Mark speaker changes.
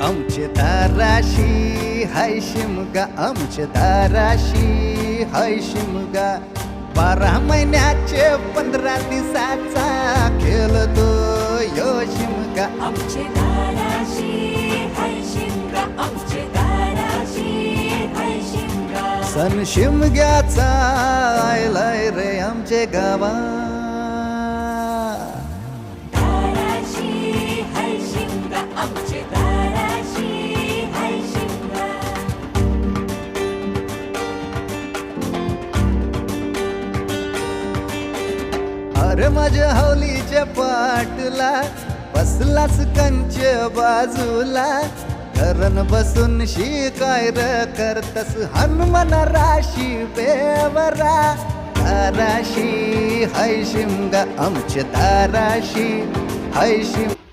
Speaker 1: आमचे दाराशी हाय शिमगा, आमचे दाराशी हाय शिमगा. 12 महिन्याचे 15 दिवसाचा खेळतो यो शिमगा.
Speaker 2: आमचे दाराशी हाय शिमगा, आमचे दाराशी हाय शिमगा.
Speaker 1: सण शिमग्याचा आयलाय रे आमचे गावा.
Speaker 2: दाराशी हाय शिमगा, आमचे दाराशी हाय शिमगा.
Speaker 1: अरे माझ्या हौलीच्या पाटला बसलास कंच बाजूला. धरण बसून शिकाय र करतस हनुमान राशी बेवरा. दाराशी हाय शिमगा, आमच्या दाराशी हाय शिमगा.